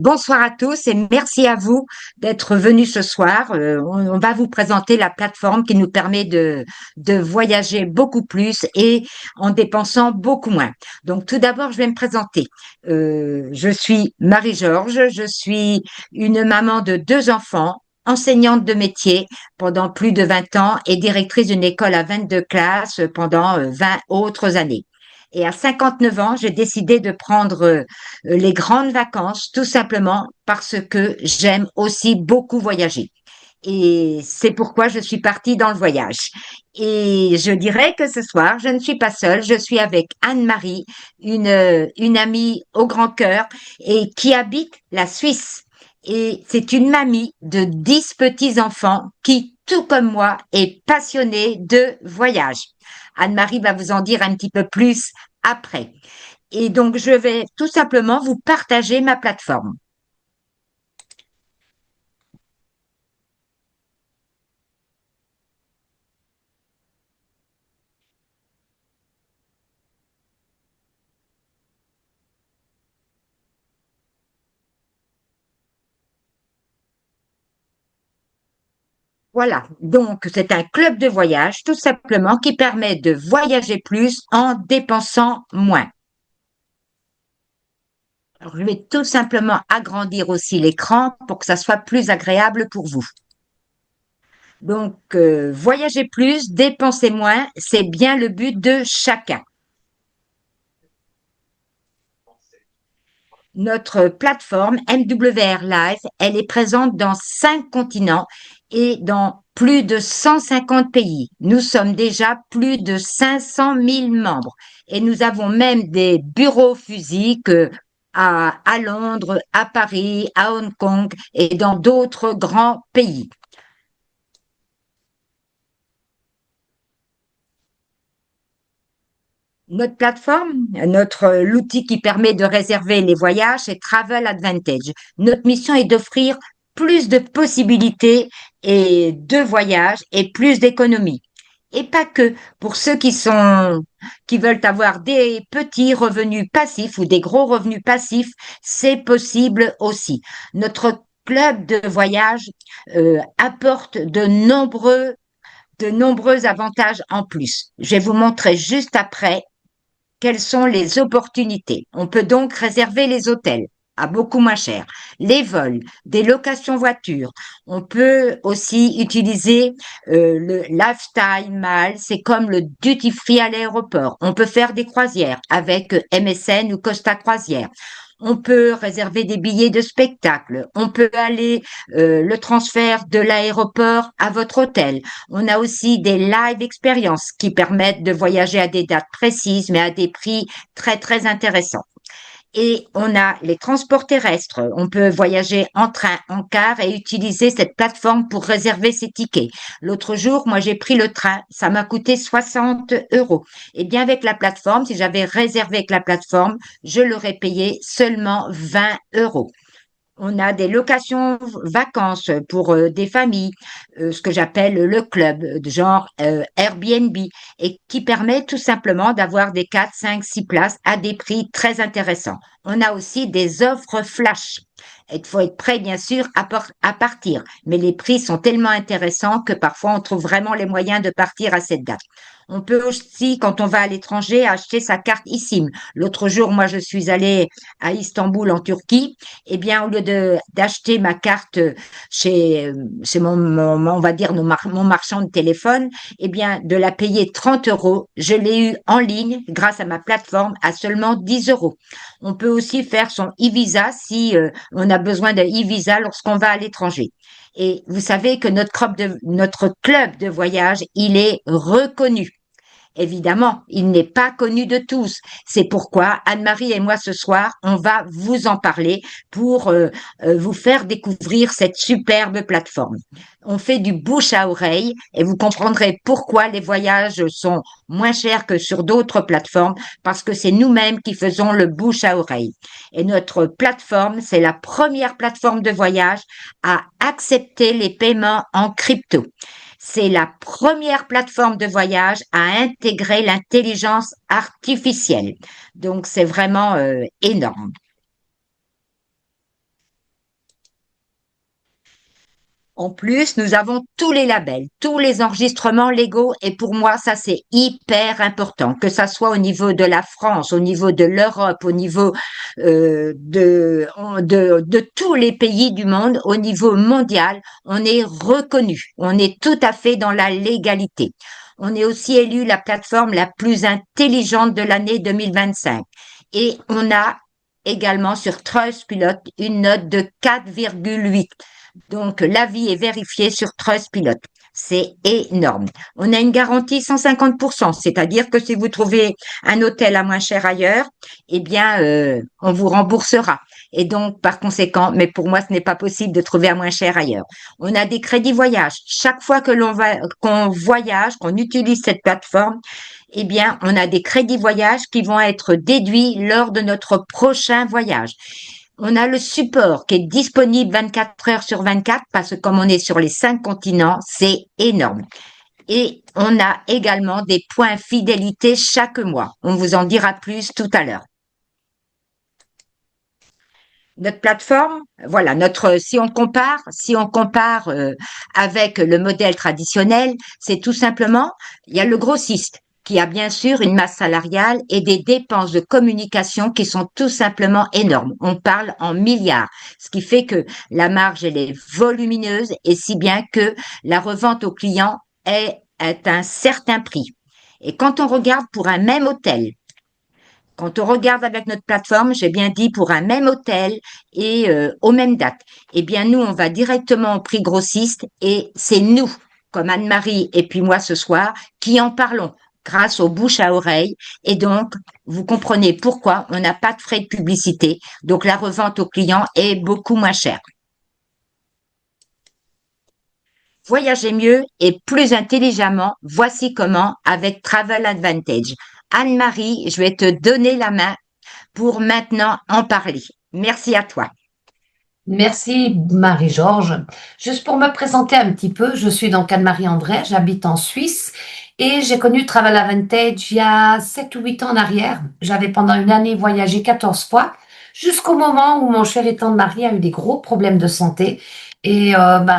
Bonsoir à tous et merci à vous d'être venus ce soir. On va vous présenter la plateforme qui nous permet de voyager beaucoup plus et en dépensant beaucoup moins. Donc tout d'abord, je vais me présenter. Je suis Marie-Georges, je suis une maman de deux enfants, enseignante de métier pendant plus de 20 ans et directrice d'une école à 22 classes pendant 20 autres années. Et à 59 ans, j'ai décidé de prendre les grandes vacances, tout simplement parce que j'aime aussi beaucoup voyager. Et c'est pourquoi je suis partie dans le voyage. Et je dirais que ce soir, je ne suis pas seule, je suis avec Anne-Marie, une amie au grand cœur et qui habite la Suisse. Et c'est une mamie de 10 petits-enfants qui, tout comme moi, est passionnée de voyage. Anne-Marie va vous en dire un petit peu plus après. Et donc, je vais tout simplement vous partager ma plateforme. Voilà, donc c'est un club de voyage tout simplement qui permet de voyager plus en dépensant moins. Alors, je vais tout simplement agrandir aussi l'écran pour que ça soit plus agréable pour vous. Donc, voyager plus, dépenser moins, c'est bien le but de chacun. Notre plateforme MWR Live, elle est présente dans 5 continents et dans plus de 150 pays. Nous sommes déjà plus de 500 000 membres et nous avons même des bureaux physiques à Londres, à Paris, à Hong Kong et dans d'autres grands pays. Notre plateforme, l'outil qui permet de réserver les voyages, c'est Travel Advantage. Notre mission est d'offrir plus de possibilités et de voyages et plus d'économies. Et pas que pour ceux qui veulent avoir des petits revenus passifs ou des gros revenus passifs, c'est possible aussi. Notre club de voyage apporte de nombreux avantages en plus. Je vais vous montrer juste après quelles sont les opportunités. On peut donc réserver les hôtels à beaucoup moins cher, les vols, des locations voitures. On peut aussi utiliser le lifestyle mall, c'est comme le duty free à l'aéroport. On peut faire des croisières avec MSN ou Costa Croisière. On peut réserver des billets de spectacle. On peut aller le transfert de l'aéroport à votre hôtel. On a aussi des live expériences qui permettent de voyager à des dates précises, mais à des prix très, très intéressants. Et on a les transports terrestres. On peut voyager en train, en car et utiliser cette plateforme pour réserver ses tickets. L'autre jour, moi, j'ai pris le train. Ça m'a coûté 60 euros. Et bien, avec la plateforme, si j'avais réservé avec la plateforme, je l'aurais payé seulement 20 euros. On a des locations vacances pour des familles, ce que j'appelle le club, de genre Airbnb, et qui permet tout simplement d'avoir des 4, 5, 6 places à des prix très intéressants. On a aussi des offres flash. Il faut être prêt, bien sûr, à partir, mais les prix sont tellement intéressants que parfois on trouve vraiment les moyens de partir à cette date. On peut aussi, quand on va à l'étranger, acheter sa carte eSIM. L'autre jour, moi, je suis allée à Istanbul, en Turquie. Eh bien, au lieu d'acheter ma carte chez on va dire, mon marchand de téléphone, eh bien, de la payer 30 euros, je l'ai eu en ligne grâce à ma plateforme à seulement 10 euros. On peut aussi faire son e-visa si on a besoin d'un e-visa lorsqu'on va à l'étranger. Et vous savez que notre club de voyage, il est reconnu. Évidemment, il n'est pas connu de tous. C'est pourquoi Anne-Marie et moi ce soir, on va vous en parler pour vous faire découvrir cette superbe plateforme. On fait du bouche à oreille et vous comprendrez pourquoi les voyages sont moins chers que sur d'autres plateformes parce que c'est nous-mêmes qui faisons le bouche à oreille. Et notre plateforme, c'est la première plateforme de voyage à accepter les paiements en crypto. C'est la première plateforme de voyage à intégrer l'intelligence artificielle. Donc, c'est vraiment énorme. En plus, nous avons tous les labels, tous les enregistrements légaux et pour moi, ça c'est hyper important, que ça soit au niveau de la France, au niveau de l'Europe, au niveau de tous les pays du monde, au niveau mondial, on est reconnu, on est tout à fait dans la légalité. On est aussi élu la plateforme la plus intelligente de l'année 2025 et on a également sur Trustpilot une note de 4,8. Donc, l'avis est vérifié sur Trustpilot. C'est énorme. On a une garantie 150%, c'est-à-dire que si vous trouvez un hôtel à moins cher ailleurs, eh bien, on vous remboursera. Et donc, par conséquent, mais pour moi, ce n'est pas possible de trouver à moins cher ailleurs. On a des crédits voyage. Chaque fois que qu'on voyage, qu'on utilise cette plateforme, eh bien, on a des crédits voyage qui vont être déduits lors de notre prochain voyage. On a le support qui est disponible 24 heures sur 24 parce que comme on est sur les 5 continents, c'est énorme. Et on a également des points fidélité chaque mois. On vous en dira plus tout à l'heure. Notre plateforme, voilà, si on compare avec le modèle traditionnel, c'est tout simplement, il y a le grossiste qui a bien sûr une masse salariale et des dépenses de communication qui sont tout simplement énormes. On parle en milliards, ce qui fait que la marge, elle est volumineuse et si bien que la revente au client est un certain prix. Et quand on regarde pour un même hôtel, quand on regarde avec notre plateforme, j'ai bien dit pour un même hôtel et aux mêmes dates, eh bien nous, on va directement au prix grossiste et c'est nous, comme Anne-Marie et puis moi ce soir, qui en parlons grâce aux bouches à oreille. Et donc, vous comprenez pourquoi on n'a pas de frais de publicité. Donc, la revente au client est beaucoup moins chère. Voyager mieux et plus intelligemment, voici comment avec Travel Advantage. Anne-Marie, je vais te donner la main pour maintenant en parler. Merci à toi. Merci Marie-Georges. Juste pour me présenter un petit peu, je suis donc Anne-Marie André, j'habite en Suisse et j'ai connu Travel Advantage il y a 7 ou 8 ans en arrière. J'avais pendant une année voyagé 14 fois jusqu'au moment où mon cher étant de mari a eu des gros problèmes de santé et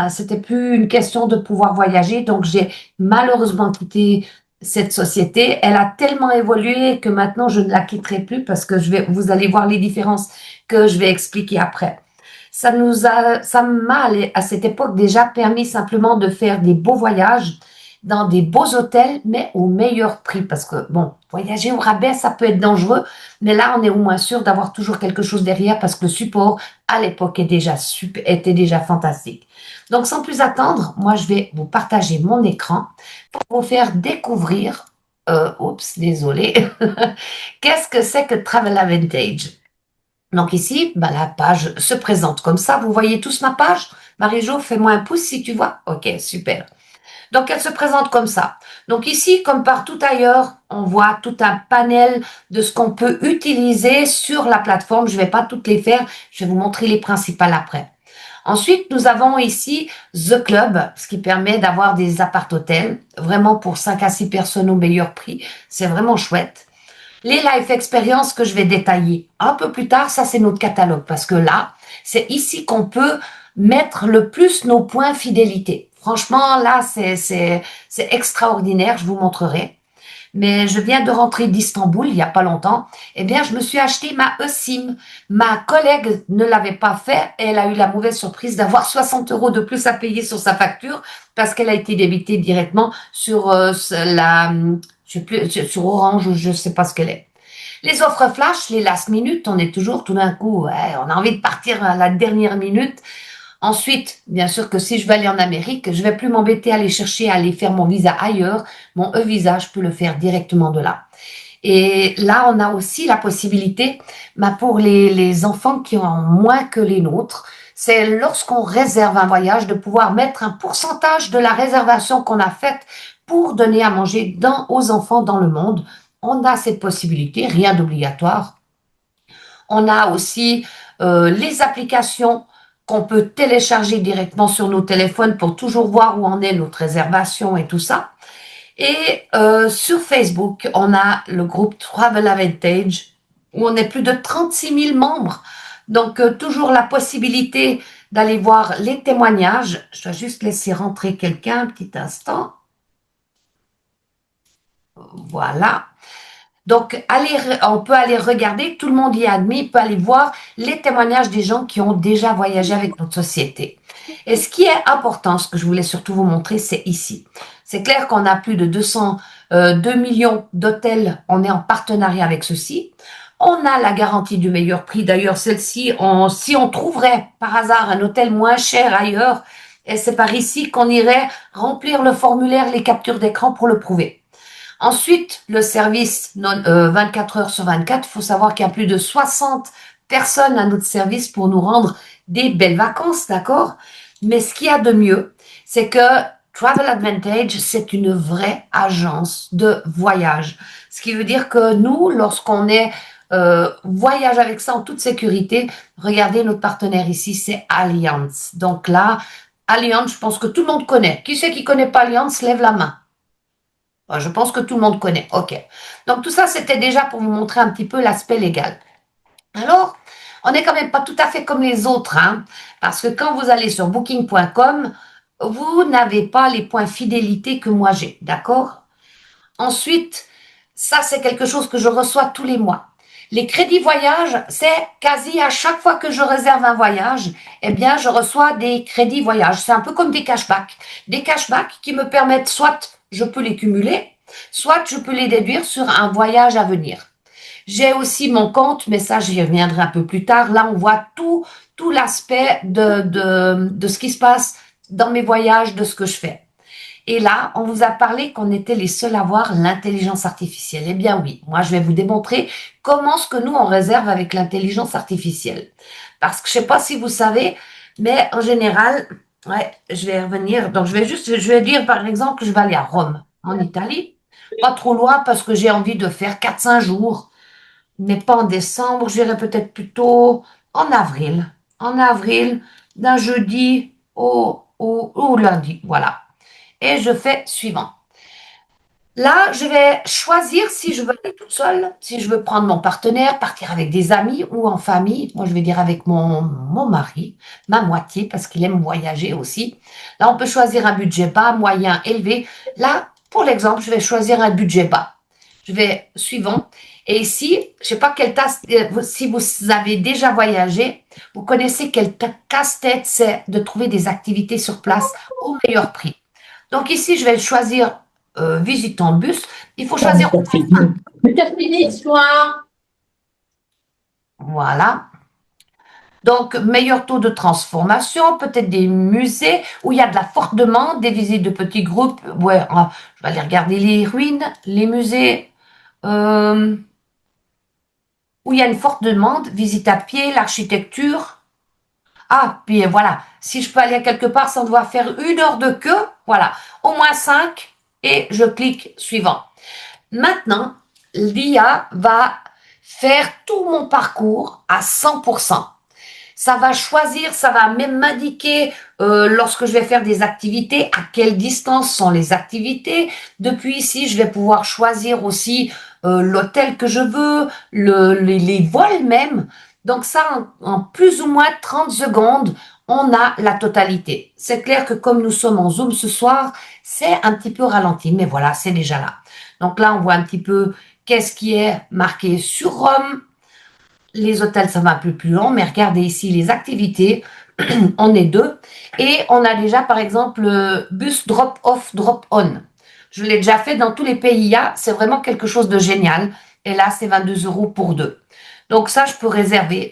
c'était plus une question de pouvoir voyager, donc j'ai malheureusement quitté cette société. Elle a tellement évolué que maintenant je ne la quitterai plus parce que vous allez voir les différences que je vais expliquer après. Ça m'a à cette époque déjà permis simplement de faire des beaux voyages dans des beaux hôtels, mais au meilleur prix. Parce que, bon, voyager au rabais, ça peut être dangereux, mais là, on est au moins sûr d'avoir toujours quelque chose derrière parce que le support, à l'époque, était déjà fantastique. Donc, sans plus attendre, moi, je vais vous partager mon écran pour vous faire découvrir, désolé, qu'est-ce que c'est que Travel Advantage. Donc ici, la page se présente comme ça. Vous voyez tous ma page? Marie-Jo, fais-moi un pouce si tu vois. Ok, super. Donc elle se présente comme ça. Donc ici, comme partout ailleurs, on voit tout un panel de ce qu'on peut utiliser sur la plateforme. Je ne vais pas toutes les faire, je vais vous montrer les principales après. Ensuite, nous avons ici The Club, ce qui permet d'avoir des appart-hôtels, vraiment pour 5 à 6 personnes au meilleur prix. C'est vraiment chouette. Les life experiences que je vais détailler un peu plus tard, ça c'est notre catalogue parce que là, c'est ici qu'on peut mettre le plus nos points fidélité. Franchement, là, c'est extraordinaire, je vous montrerai. Mais je viens de rentrer d'Istanbul il y a pas longtemps. Eh bien, je me suis acheté ma eSIM. Ma collègue ne l'avait pas fait et elle a eu la mauvaise surprise d'avoir 60 € de plus à payer sur sa facture parce qu'elle a été débitée directement sur je sais plus, sur Orange ou je sais pas ce qu'elle est. Les offres flash, les last minute, on est toujours tout d'un coup, ouais, on a envie de partir à la dernière minute. Ensuite, bien sûr que si je veux aller en Amérique, je vais plus m'embêter à aller chercher à aller faire mon visa ailleurs. Mon e-visa, je peux le faire directement de là. Et là, on a aussi la possibilité, pour les enfants qui ont moins que les nôtres, c'est lorsqu'on réserve un voyage de pouvoir mettre un pourcentage de la réservation qu'on a faite pour donner à manger aux enfants dans le monde. On a cette possibilité, rien d'obligatoire. On a aussi les applications qu'on peut télécharger directement sur nos téléphones pour toujours voir où en est notre réservation et tout ça. Et sur Facebook, on a le groupe Travel Advantage où on est plus de 36 000 membres. Donc, toujours la possibilité d'aller voir les témoignages. Je dois juste laisser rentrer quelqu'un un petit instant. Voilà. Donc, on peut aller regarder, tout le monde y est admis, peut aller voir les témoignages des gens qui ont déjà voyagé avec notre société. Et ce qui est important, ce que je voulais surtout vous montrer, c'est ici. C'est clair qu'on a plus de 2 millions d'hôtels, on est en partenariat avec ceux-ci. On a la garantie du meilleur prix. D'ailleurs, celle-ci, si on trouverait par hasard un hôtel moins cher ailleurs, et c'est par ici qu'on irait remplir le formulaire, les captures d'écran pour le prouver. Ensuite, le service 24 heures sur 24, il faut savoir qu'il y a plus de 60 personnes à notre service pour nous rendre des belles vacances, d'accord? Mais ce qu'il y a de mieux, c'est que Travel Advantage, c'est une vraie agence de voyage. Ce qui veut dire que nous, lorsqu'on est voyage avec ça en toute sécurité, regardez notre partenaire ici, c'est Allianz. Donc là, Allianz, je pense que tout le monde connaît. Qui c'est qui connaît pas Allianz? Lève la main. Je pense que tout le monde connaît. OK. Donc tout ça, c'était déjà pour vous montrer un petit peu l'aspect légal. Alors, on n'est quand même pas tout à fait comme les autres, hein, parce que quand vous allez sur booking.com, vous n'avez pas les points fidélité que moi j'ai, d'accord? Ensuite, ça c'est quelque chose que je reçois tous les mois. Les crédits voyage, c'est quasi à chaque fois que je réserve un voyage, eh bien, je reçois des crédits voyage. C'est un peu comme des cashbacks. Des cashbacks qui me permettent soit je peux les cumuler, soit je peux les déduire sur un voyage à venir. J'ai aussi mon compte, mais ça, j'y reviendrai un peu plus tard. Là, on voit tout l'aspect de ce qui se passe dans mes voyages, de ce que je fais. Et là, on vous a parlé qu'on était les seuls à avoir l'intelligence artificielle. Eh bien oui, moi je vais vous démontrer comment ce que nous on réserve avec l'intelligence artificielle. Parce que je sais pas si vous savez, mais en général, ouais, je vais revenir. Donc je vais dire par exemple que je vais aller à Rome, en Italie. Pas trop loin parce que j'ai envie de faire 4-5 jours, mais pas en décembre. J'irai peut-être plutôt en avril. En avril, d'un jeudi au lundi. Voilà et je fais suivant. Là, je vais choisir si je veux aller toute seule, si je veux prendre mon partenaire, partir avec des amis ou en famille. Moi, je vais dire avec mon mari, ma moitié, parce qu'il aime voyager aussi. Là, on peut choisir un budget bas, moyen, élevé. Là, pour l'exemple, je vais choisir un budget bas. Je vais suivant. Et ici, je sais pas quelle tasse, si vous avez déjà voyagé, vous connaissez quel casse-tête c'est de trouver des activités sur place au meilleur prix. Donc ici, je vais choisir visite en bus. Il faut choisir. Terminé, soir. Voilà. Donc, meilleur taux de transformation, peut-être des musées où il y a de la forte demande, des visites de petits groupes. Ouais, je vais aller regarder les ruines, les musées où il y a une forte demande, visite à pied, l'architecture. Ah, puis voilà, si je peux aller quelque part sans devoir faire 1 heure de queue, voilà, au moins 5 et je clique suivant. Maintenant, l'IA va faire tout mon parcours à 100%. Ça va choisir, ça va même m'indiquer lorsque je vais faire des activités, à quelle distance sont les activités. Depuis ici, je vais pouvoir choisir aussi l'hôtel que je veux, les vols même. Donc ça, en plus ou moins 30 secondes, on a la totalité. C'est clair que comme nous sommes en Zoom ce soir, c'est un petit peu ralenti, mais voilà, c'est déjà là. Donc là, on voit un petit peu qu'est-ce qui est marqué sur Rome. Les hôtels, ça va un peu plus long, mais regardez ici les activités. On est deux. Et on a déjà, par exemple, bus drop-off, drop-on. Je l'ai déjà fait dans tous les pays. C'est vraiment quelque chose de génial. Et là, c'est 22 € pour deux. Donc ça, je peux réserver.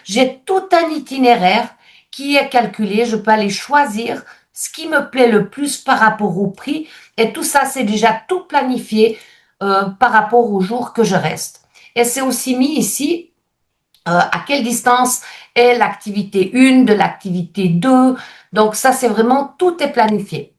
J'ai tout un itinéraire qui est calculé. Je peux aller choisir ce qui me plaît le plus par rapport au prix. Et tout ça, c'est déjà tout planifié par rapport au jour que je reste. Et c'est aussi mis ici à quelle distance est l'activité 1 de l'activité 2. Donc ça, c'est vraiment, tout est planifié.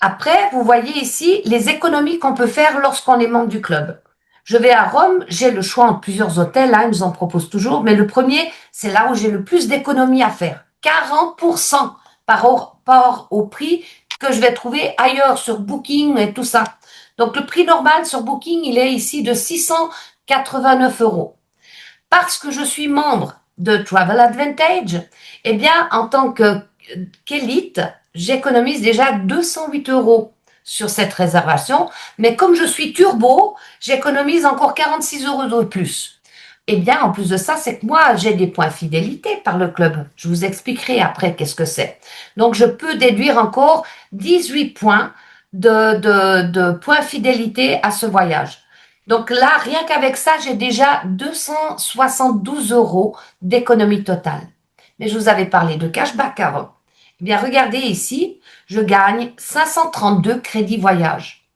Après, vous voyez ici les économies qu'on peut faire lorsqu'on est membre du club. Je vais à Rome, j'ai le choix entre plusieurs hôtels, là, ils nous en proposent toujours, mais le premier, c'est là où j'ai le plus d'économies à faire. 40% par au prix que je vais trouver ailleurs sur Booking et tout ça. Donc le prix normal sur Booking, il est ici de 689 €. Parce que je suis membre de Travel Advantage, eh bien, en tant qu'élite, j'économise déjà 208 euros sur cette réservation. Mais comme je suis turbo, j'économise encore 46 euros de plus. Eh bien, en plus de ça, c'est que moi, j'ai des points fidélité par le club. Je vous expliquerai après qu'est-ce que c'est. Donc, je peux déduire encore 18 points de points fidélité à ce voyage. Donc là, rien qu'avec ça, j'ai déjà 272 euros d'économie totale. Mais je vous avais parlé de cashback avant. Eh bien, regardez ici, je gagne 532 crédits voyage.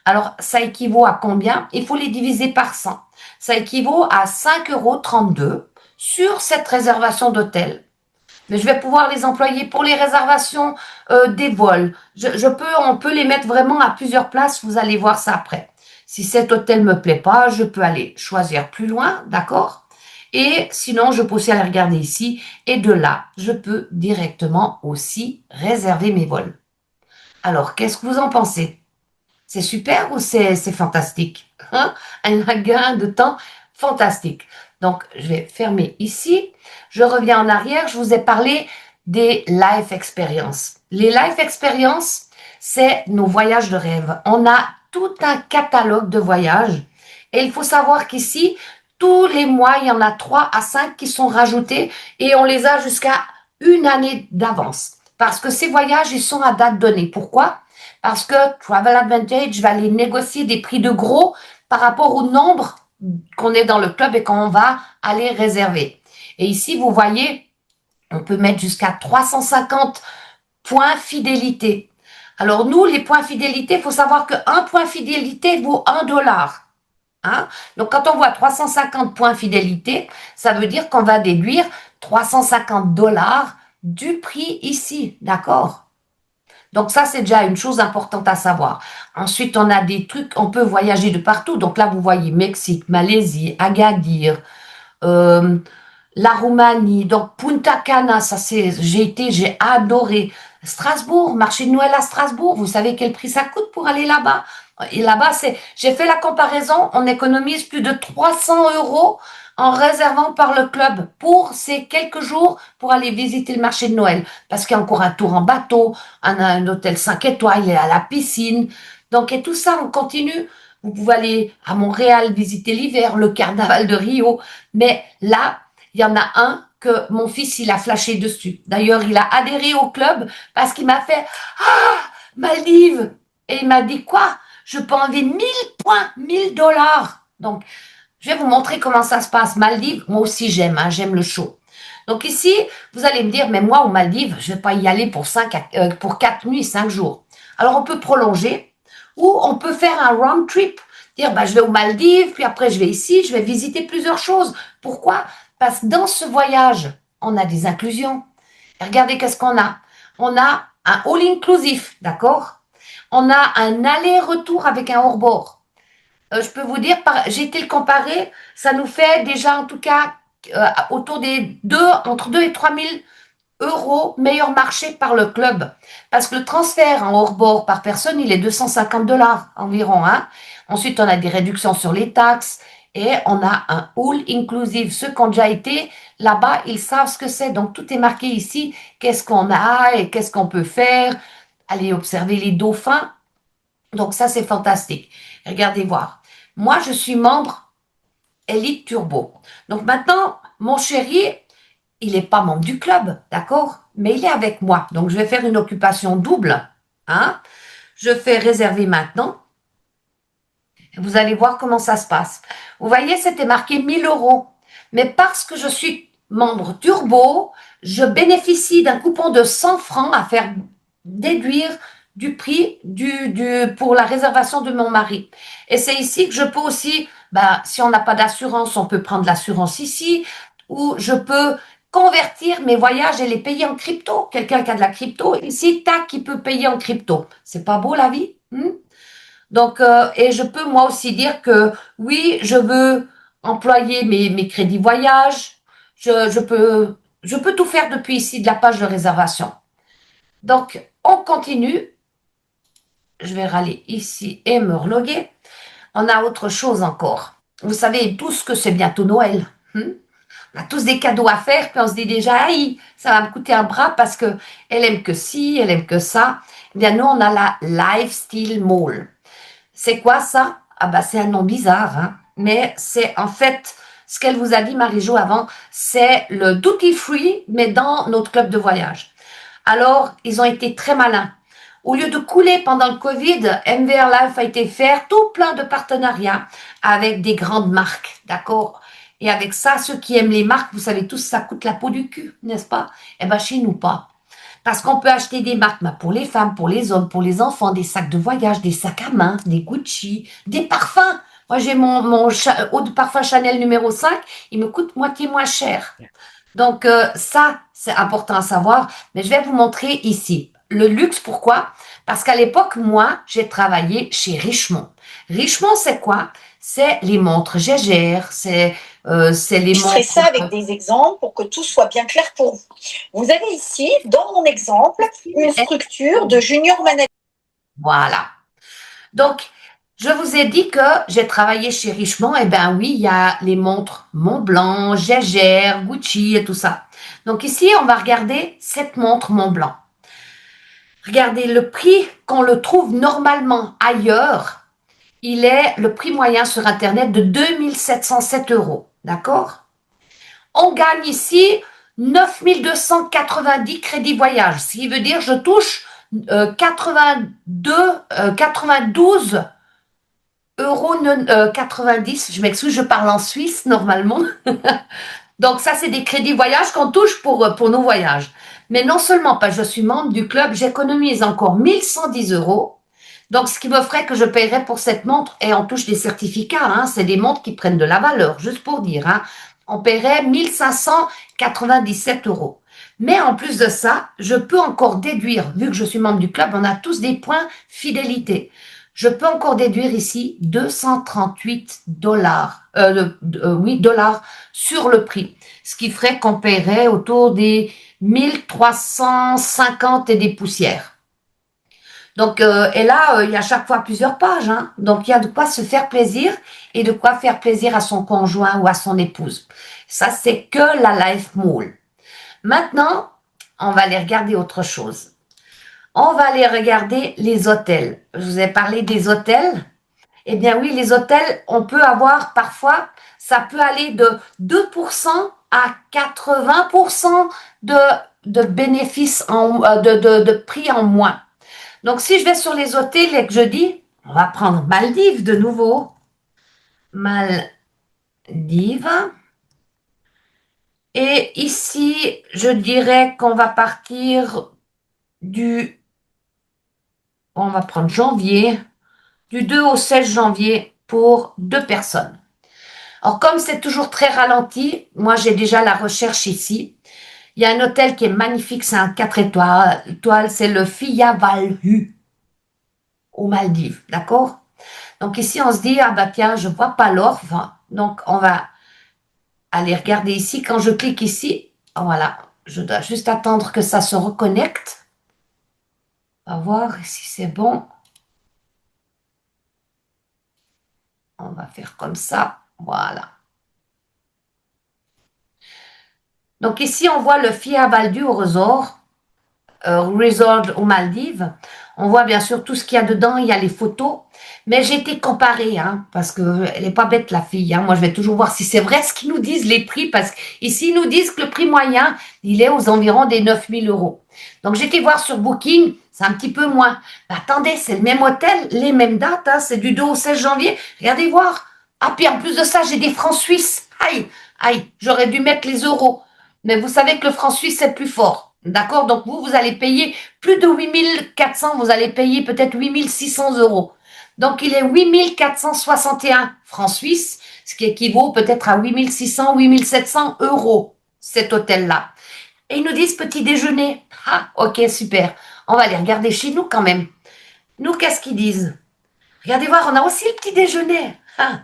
Alors, ça équivaut à combien? Il faut les diviser par 100. Ça équivaut à 5,32 € sur cette réservation d'hôtel. Mais je vais pouvoir les employer pour les réservations des vols. On peut les mettre vraiment à plusieurs places. Vous allez voir ça après. Si cet hôtel me plaît pas, je peux aller choisir plus loin, d'accord? Et sinon, je peux aussi aller regarder ici. Et de là, je peux directement aussi réserver mes vols. Alors, qu'est-ce que vous en pensez? C'est super ou c'est fantastique? Hein? Un gain de temps fantastique. Donc, je vais fermer ici. Je reviens en arrière. Je vous ai parlé des life experience. Les life experience, c'est nos voyages de rêve. On a tout un catalogue de voyages. Et il faut savoir qu'ici, tous les mois, il y en a 3 à 5 qui sont rajoutés et on les a jusqu'à une année d'avance. Parce que ces voyages, ils sont à date donnée. Pourquoi? Parce que Travel Advantage va les négocier des prix de gros par rapport au nombre qu'on est dans le club et qu'on va aller réserver. Et ici, vous voyez, on peut mettre jusqu'à 350 points fidélité. Alors nous, les points fidélité, il faut savoir qu'un point fidélité vaut 1 $. Hein? Donc quand on voit 350 points fidélité, ça veut dire qu'on va déduire 350 $ du prix ici, d'accord? Donc ça, c'est déjà une chose importante à savoir. Ensuite, on a des trucs, on peut voyager de partout. Donc là, vous voyez Mexique, Malaisie, Agadir, euh, la Roumanie, donc Punta Cana, j'ai adoré. Strasbourg, marché de Noël à Strasbourg, vous savez quel prix ça coûte pour aller là-bas? Et là-bas, j'ai fait la comparaison, on économise plus de 300 € en réservant par le club pour ces quelques jours pour aller visiter le marché de Noël. Parce qu'il y a encore un tour en bateau, un hôtel 5 étoiles, il y a la piscine. Donc, et tout ça, on continue. Vous pouvez aller à Montréal visiter l'hiver, le carnaval de Rio. Mais là, il y en a un que mon fils, il a flashé dessus. D'ailleurs, il a adhéré au club parce qu'il m'a fait « Ah, Maldives !» Et il m'a dit « Quoi? Je peux enlever 1000 points, 1000 $. » Donc, je vais vous montrer comment ça se passe. Maldives, moi aussi j'aime, hein, j'aime le chaud. Donc ici, vous allez me dire, mais moi aux Maldives, je vais pas y aller pour 4 nuits, 5 jours. Alors on peut prolonger ou on peut faire un round trip. Dire, bah, je vais aux Maldives, puis après je vais ici, je vais visiter plusieurs choses. Pourquoi? Parce que dans ce voyage, on a des inclusions. Et regardez qu'est-ce qu'on a. On a un all-inclusif, d'accord? On a un aller-retour avec un hors-bord. Je peux vous dire, j'ai été le comparer, ça nous fait déjà en tout cas autour des entre 2 et 3 000 € meilleur marché par le club. Parce que le transfert en hors-bord par personne, il est 250 $ environ. Hein. Ensuite, on a des réductions sur les taxes et on a un all inclusive. Ceux qui ont déjà été là-bas, ils savent ce que c'est. Donc, tout est marqué ici. Qu'est-ce qu'on a et qu'est-ce qu'on peut faire. Aller observer les dauphins. Donc, ça, c'est fantastique. Regardez voir. Moi, je suis membre Elite Turbo. Donc maintenant, mon chéri, il n'est pas membre du club, d'accord? Mais il est avec moi. Donc je vais faire une occupation double. Hein? Je fais réserver maintenant. Vous allez voir comment ça se passe. Vous voyez, c'était marqué 1000 €. Mais parce que je suis membre Turbo, je bénéficie d'un coupon de 100 francs à faire déduire du prix pour la réservation de mon mari. Et c'est ici que je peux aussi, si on n'a pas d'assurance, on peut prendre l'assurance ici, ou je peux convertir mes voyages et les payer en crypto. Quelqu'un qui a de la crypto, ici, tac, qui peut payer en crypto. C'est pas beau la vie? Donc, et je peux moi aussi dire que oui, je veux employer mes crédits voyage. Je peux tout faire depuis ici de la page de réservation. Donc, on continue. Je vais râler ici et me reloguer. On a autre chose encore. Vous savez tous que c'est bientôt Noël. On a tous des cadeaux à faire, puis on se dit déjà, aïe, ça va me coûter un bras parce que elle aime que ci, elle aime que ça. Eh bien, nous, on a la Lifestyle Mall. C'est quoi ça? Ah bah c'est un nom bizarre, hein. Mais c'est en fait ce qu'elle vous a dit Marie-Jo avant, c'est le duty free, mais dans notre club de voyage. Alors, ils ont été très malins. Au lieu de couler pendant le Covid, MVR Life a été faire tout plein de partenariats avec des grandes marques, d'accord? Et avec ça, ceux qui aiment les marques, vous savez tous, ça coûte la peau du cul, n'est-ce pas? Eh ben chez nous pas. Parce qu'on peut acheter des marques pour les femmes, pour les hommes, pour les enfants, des sacs de voyage, des sacs à main, des Gucci, des parfums. Moi, j'ai mon eau de parfum Chanel numéro 5, il me coûte moitié moins cher. Donc, ça, c'est important à savoir. Mais je vais vous montrer ici. Le luxe, pourquoi? Parce qu'à l'époque, moi, j'ai travaillé chez Richemont. Richemont, c'est quoi? C'est les montres Gégère, c'est les Je ferai montres... ça avec des exemples pour que tout soit bien clair pour vous. Vous avez ici, dans mon exemple, une structure de junior manager. Voilà. Donc, je vous ai dit que j'ai travaillé chez Richemont. Eh bien oui, il y a les montres Montblanc, Gégère, Gucci et tout ça. Donc ici, on va regarder cette montre Montblanc. Regardez, le prix qu'on le trouve normalement ailleurs, il est le prix moyen sur Internet de 2707 €. D'accord? On gagne ici 9290 crédits voyage, ce qui veut dire je touche 92 euros 90. Je m'excuse, je parle en Suisse normalement. Donc ça, c'est des crédits voyage qu'on touche pour nos voyages. Mais non seulement parce que je suis membre du club, j'économise encore 1110 €. Donc, ce qui me ferait que je paierais pour cette montre, et on touche des certificats, hein, c'est des montres qui prennent de la valeur, juste pour dire, hein, on paierait 1597 €. Mais en plus de ça, je peux encore déduire, vu que je suis membre du club, on a tous des points fidélité. Je peux encore déduire ici 238 dollars, oui, dollars sur le prix, ce qui ferait qu'on paierait autour des 1350 et des poussières. Donc, et là, il y a à chaque fois plusieurs pages, hein. Donc, il y a de quoi se faire plaisir et de quoi faire plaisir à son conjoint ou à son épouse. Ça, c'est que la Life Mall. Maintenant, on va aller regarder autre chose. On va aller regarder les hôtels. Je vous ai parlé des hôtels. Eh bien oui, les hôtels, on peut avoir parfois, ça peut aller de 2% à 80% de bénéfices, de prix en moins. Donc, si je vais sur les hôtels et que je dis, on va prendre Maldives de nouveau. Maldives. Et ici, je dirais qu'on va partir on va prendre janvier, du 2 au 16 janvier pour 2 personnes. Alors, comme c'est toujours très ralenti, moi, j'ai déjà la recherche ici. Il y a un hôtel qui est magnifique, c'est un 4 étoiles, c'est le Fia Valhu aux Maldives, d'accord? Donc ici, on se dit, ah bah tiens, je vois pas l'offre, donc on va aller regarder ici. Quand je clique ici, voilà, je dois juste attendre que ça se reconnecte. On va voir si c'est bon. On va faire comme ça, voilà. Donc ici, on voit le Fia Valdu au resort aux Maldives. On voit bien sûr tout ce qu'il y a dedans, il y a les photos. Mais j'ai été comparée, hein, parce qu'elle n'est pas bête la fille. Hein. Moi, je vais toujours voir si c'est vrai ce qu'ils nous disent les prix, parce qu'ici, ils nous disent que le prix moyen, il est aux environs des 9000 €. Donc, j'ai été voir sur Booking, c'est un petit peu moins. Mais attendez, c'est le même hôtel, les mêmes dates, hein, c'est du 2 au 16 janvier. Regardez voir. Ah, puis en plus de ça, j'ai des francs suisses. Aïe, aïe, j'aurais dû mettre les euros. Mais vous savez que le franc suisse, c'est plus fort. D'accord? Donc, vous allez payer plus de 8400, vous allez payer peut-être 8600 €. Donc, il est 8461 francs suisses, ce qui équivaut peut-être à 8600, 8700 €, cet hôtel-là. Et ils nous disent petit déjeuner. Ah, ok, super. On va aller regarder chez nous quand même. Nous, qu'est-ce qu'ils disent? Regardez voir, on a aussi le petit déjeuner. Ah.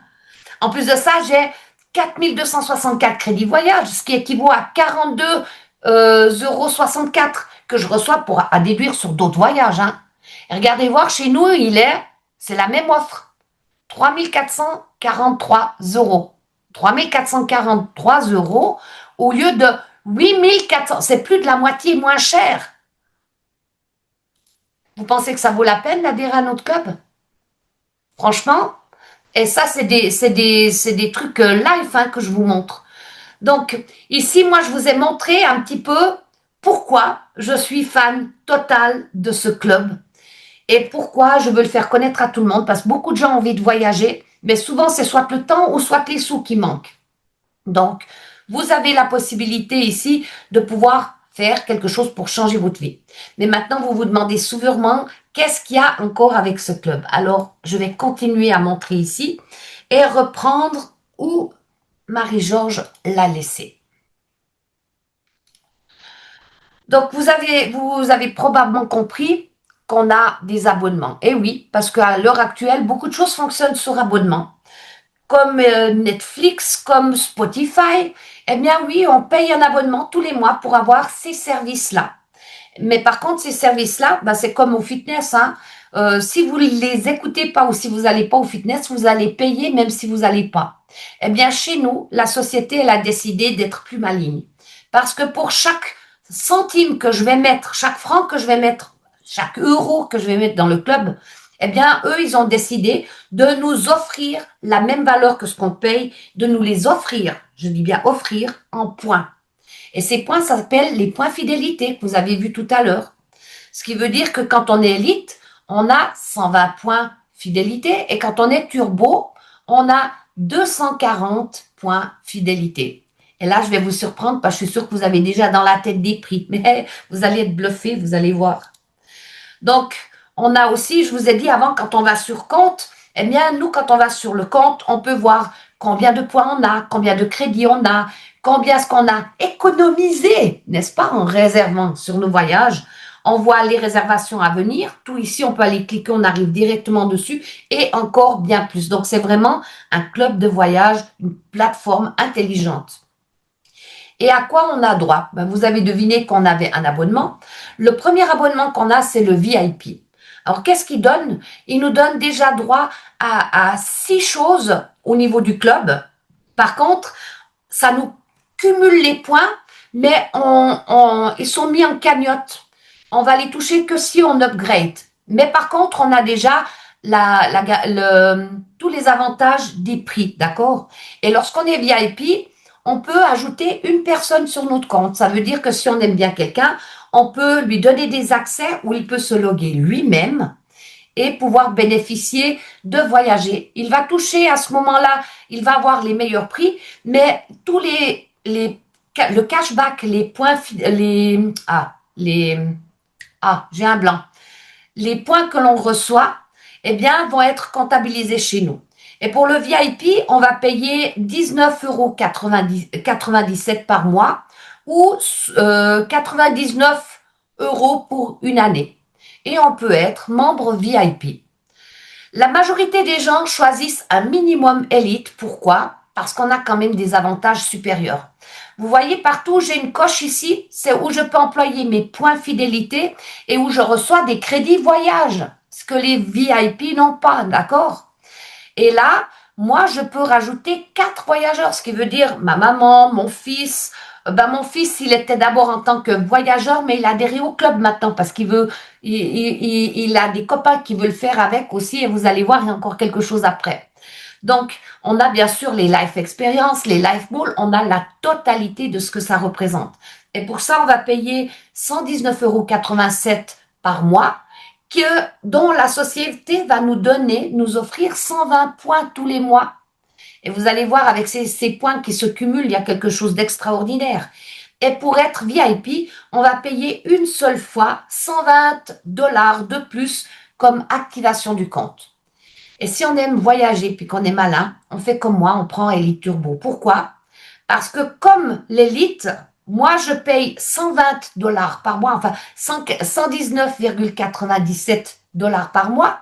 En plus de ça, j'ai 4264 crédits voyage, ce qui équivaut à 42,64 € que je reçois à déduire sur d'autres voyages. Hein. Et regardez voir, chez nous, c'est la même offre. 3443 €. 443 € au lieu de 8 400. C'est plus de la moitié moins cher. Vous pensez que ça vaut la peine d'adhérer à notre club? Franchement, et ça, c'est des trucs live hein, que je vous montre. Donc, ici, moi, je vous ai montré un petit peu pourquoi je suis fan totale de ce club et pourquoi je veux le faire connaître à tout le monde, parce que beaucoup de gens ont envie de voyager, mais souvent, c'est soit le temps ou soit les sous qui manquent. Donc, vous avez la possibilité ici de pouvoir faire quelque chose pour changer votre vie. Mais maintenant, vous vous demandez sûrement, qu'est-ce qu'il y a encore avec ce club? Alors, je vais continuer à montrer ici et reprendre où Marie-Georges l'a laissé. Donc, vous avez probablement compris qu'on a des abonnements. Et oui, parce qu'à l'heure actuelle, beaucoup de choses fonctionnent sur abonnement. Comme Netflix, comme Spotify, eh bien oui, on paye un abonnement tous les mois pour avoir ces services-là. Mais par contre, ces services-là, ben, c'est comme au fitness. Hein. Si vous ne les écoutez pas ou si vous n'allez pas au fitness, vous allez payer même si vous n'allez pas. Eh bien, chez nous, la société, elle a décidé d'être plus maligne. Parce que pour chaque centime que je vais mettre, chaque franc que je vais mettre, chaque euro que je vais mettre dans le club, eh bien, eux, ils ont décidé de nous offrir la même valeur que ce qu'on paye, de nous les offrir, je dis bien offrir, en points. Et ces points, ça s'appelle les points fidélité que vous avez vu tout à l'heure. Ce qui veut dire que quand on est élite, on a 120 points fidélité et quand on est turbo, on a 240 points fidélité. Et là, je vais vous surprendre parce que je suis sûre que vous avez déjà dans la tête des prix, mais vous allez être bluffé, vous allez voir. Donc, on a aussi, je vous ai dit avant, quand on va sur compte, eh bien, nous, quand on va sur le compte, on peut voir combien de points on a, combien de crédits on a, combien est-ce qu'on a économisé, n'est-ce pas, en réservant sur nos voyages. On voit les réservations à venir. Tout ici, on peut aller cliquer, on arrive directement dessus et encore bien plus. Donc, c'est vraiment un club de voyage, une plateforme intelligente. Et à quoi on a droit? Ben, vous avez deviné qu'on avait un abonnement. Le premier abonnement qu'on a, c'est le VIP. Alors, qu'est-ce qu'il donne? Il nous donne déjà droit à 6 choses au niveau du club. Par contre, ça nous cumule les points, mais ils sont mis en cagnotte. On va les toucher que si on upgrade. Mais par contre, on a déjà tous les avantages des prix, d'accord? Et lorsqu'on est VIP, on peut ajouter une personne sur notre compte. Ça veut dire que si on aime bien quelqu'un, on peut lui donner des accès où il peut se loguer lui-même et pouvoir bénéficier de voyager. Il va toucher à ce moment-là, il va avoir les meilleurs prix, mais tous le cashback, les points, j'ai un blanc. Les points que l'on reçoit, eh bien, vont être comptabilisés chez nous. Et pour le VIP, on va payer 19,97 € par mois ou 99 € pour une année. Et on peut être membre VIP. La majorité des gens choisissent un minimum élite. Pourquoi? Parce qu'on a quand même des avantages supérieurs. Vous voyez partout, j'ai une coche ici, c'est où je peux employer mes points fidélité et où je reçois des crédits voyage, ce que les VIP n'ont pas, d'accord? Et là, moi, je peux rajouter 4 voyageurs, ce qui veut dire ma maman, mon fils. Mon fils, il était d'abord en tant que voyageur, mais il a adhéré au club maintenant parce qu'il veut, il a des copains qui veulent le faire avec aussi et vous allez voir, il y a encore quelque chose après. Donc, on a bien sûr les life experience, les life balls, on a la totalité de ce que ça représente. Et pour ça, on va payer 119,87 € par mois, dont la société va nous offrir 120 points tous les mois. Et vous allez voir, avec ces points qui se cumulent, il y a quelque chose d'extraordinaire. Et pour être VIP, on va payer une seule fois 120 $ de plus comme activation du compte. Et si on aime voyager puis qu'on est malin, on fait comme moi, on prend Elite Turbo. Pourquoi? Parce que comme l'Elite, moi je paye 120 $ par mois, enfin 119,97 $ par mois.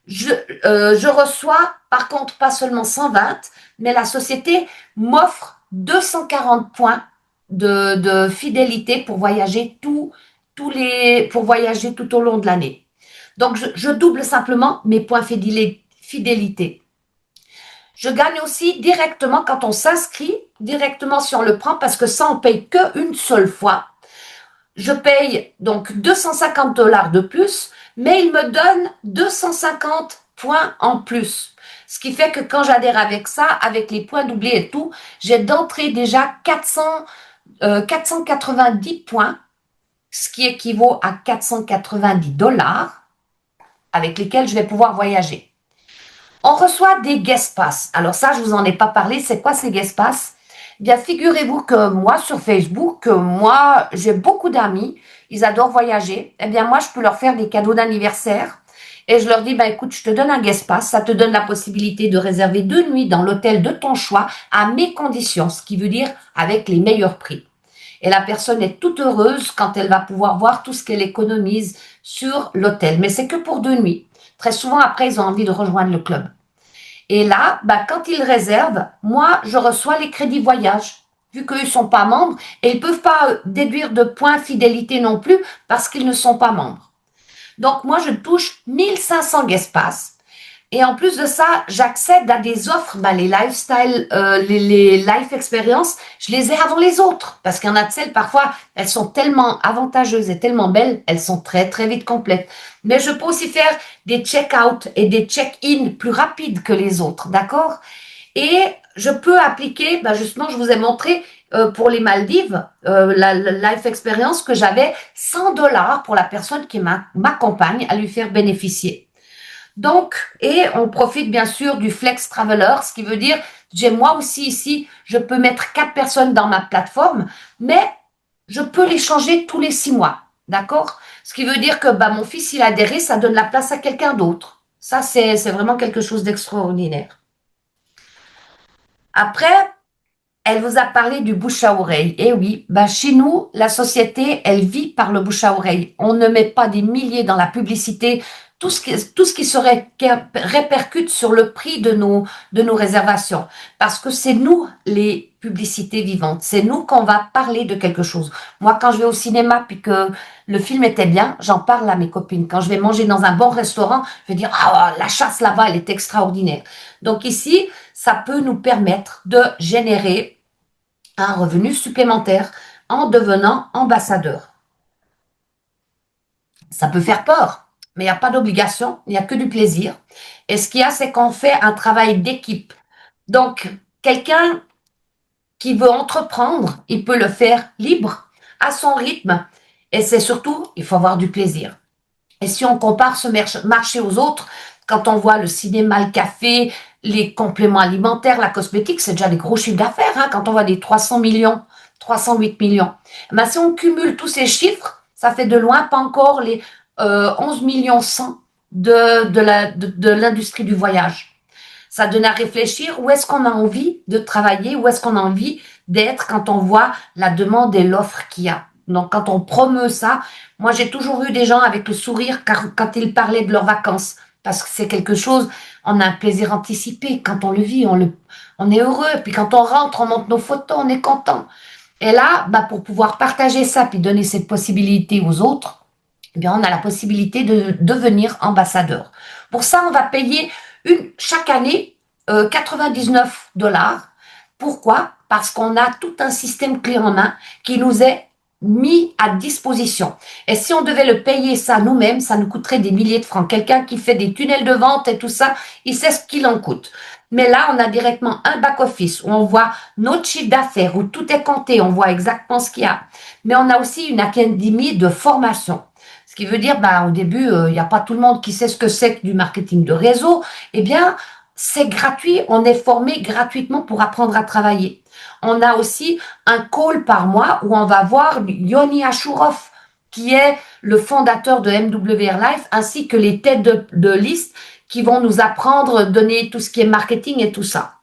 Je reçois par contre pas seulement 120, mais la société m'offre 240 points de fidélité pour voyager pour voyager tout au long de l'année. Donc je double simplement mes points fidélité. Je gagne aussi directement quand on s'inscrit, directement si on le prend, parce que ça, on paye qu'une seule fois. Je paye donc 250 $ de plus, mais il me donne 250 points en plus. Ce qui fait que quand j'adhère avec ça, avec les points doublés et tout, j'ai d'entrée déjà 490 points, ce qui équivaut à 490 $ avec lesquels je vais pouvoir voyager. On reçoit des guest pass. Alors ça, je vous en ai pas parlé. C'est quoi ces guest pass? Bien, figurez-vous que moi, sur Facebook, moi, j'ai beaucoup d'amis. Ils adorent voyager. Eh bien, moi, je peux leur faire des cadeaux d'anniversaire. Et je leur dis, ben, écoute, je te donne un guest pass. Ça te donne la possibilité de réserver 2 nuits dans l'hôtel de ton choix à mes conditions. Ce qui veut dire avec les meilleurs prix. Et la personne est toute heureuse quand elle va pouvoir voir tout ce qu'elle économise sur l'hôtel. Mais c'est que pour 2 nuits. Très souvent, après, ils ont envie de rejoindre le club. Et là, quand ils réservent, moi, je reçois les crédits voyage, vu qu'eux ne sont pas membres, et ils ne peuvent pas déduire de points fidélité non plus, parce qu'ils ne sont pas membres. Donc, moi, je touche 1500 guest pass. Et en plus de ça, j'accède à des offres, les lifestyle, les life experiences, je les ai avant les autres. Parce qu'il y en a de celles, parfois, elles sont tellement avantageuses et tellement belles, elles sont très, très vite complètes. Mais je peux aussi faire des check-out et des check-in plus rapides que les autres, d'accord? Et je peux appliquer, justement, je vous ai montré pour les Maldives, la life experience que j'avais 100 $ pour la personne qui m'accompagne à lui faire bénéficier. Donc, et on profite bien sûr du Flex Traveler, ce qui veut dire, j'ai moi aussi ici, je peux mettre 4 personnes dans ma plateforme, mais je peux les changer tous les 6 mois, d'accord? Ce qui veut dire que mon fils, il a adhéré, ça donne la place à quelqu'un d'autre. Ça, c'est vraiment quelque chose d'extraordinaire. Après, elle vous a parlé du bouche à oreille. Et oui, chez nous, la société, elle vit par le bouche à oreille. On ne met pas des milliers dans la publicité, tout ce qui se répercute sur le prix de nos réservations. Parce que c'est nous, les publicités vivantes. C'est nous qu'on va parler de quelque chose. Moi, quand je vais au cinéma puis que le film était bien, j'en parle à mes copines. Quand je vais manger dans un bon restaurant, je vais dire, ah, la chasse là-bas, elle est extraordinaire. Donc ici, ça peut nous permettre de générer un revenu supplémentaire en devenant ambassadeur. Ça peut faire peur, mais il n'y a pas d'obligation, il n'y a que du plaisir. Et ce qu'il y a, c'est qu'on fait un travail d'équipe. Donc, quelqu'un qui veut entreprendre, il peut le faire libre, à son rythme. Et c'est surtout, il faut avoir du plaisir. Et si on compare ce marché aux autres, quand on voit le cinéma, le café, les compléments alimentaires, la cosmétique, c'est déjà des gros chiffres d'affaires. Quand on voit des 300 millions, 308 millions. Si on cumule tous ces chiffres, ça fait de loin pas encore les 11 millions 100 de l'industrie du voyage. Ça donne à réfléchir où est-ce qu'on a envie de travailler, où est-ce qu'on a envie d'être quand on voit la demande et l'offre qu'il y a. Donc, quand on promeut ça, moi, j'ai toujours vu des gens avec le sourire quand ils parlaient de leurs vacances. Parce que c'est quelque chose, on a un plaisir anticipé. Quand on le vit, on est heureux. Puis quand on rentre, on monte nos photos, on est content. Et là, pour pouvoir partager ça puis donner cette possibilité aux autres, on a la possibilité de devenir ambassadeur. Pour ça, on va payer chaque année 99 $. Pourquoi? Parce qu'on a tout un système clé en main qui nous est mis à disposition. Et si on devait le payer ça nous-mêmes, ça nous coûterait des milliers de francs. Quelqu'un qui fait des tunnels de vente et tout ça, il sait ce qu'il en coûte. Mais là, on a directement un back-office où on voit notre chiffre d'affaires, où tout est compté, on voit exactement ce qu'il y a. Mais on a aussi une académie de formation. Ce qui veut dire, au début, il n'y a pas tout le monde qui sait ce que c'est que du marketing de réseau. C'est gratuit, on est formé gratuitement pour apprendre à travailler. On a aussi un call par mois où on va voir Yoni Ashurov, qui est le fondateur de MWR Life, ainsi que les têtes de liste qui vont nous apprendre, donner tout ce qui est marketing et tout ça.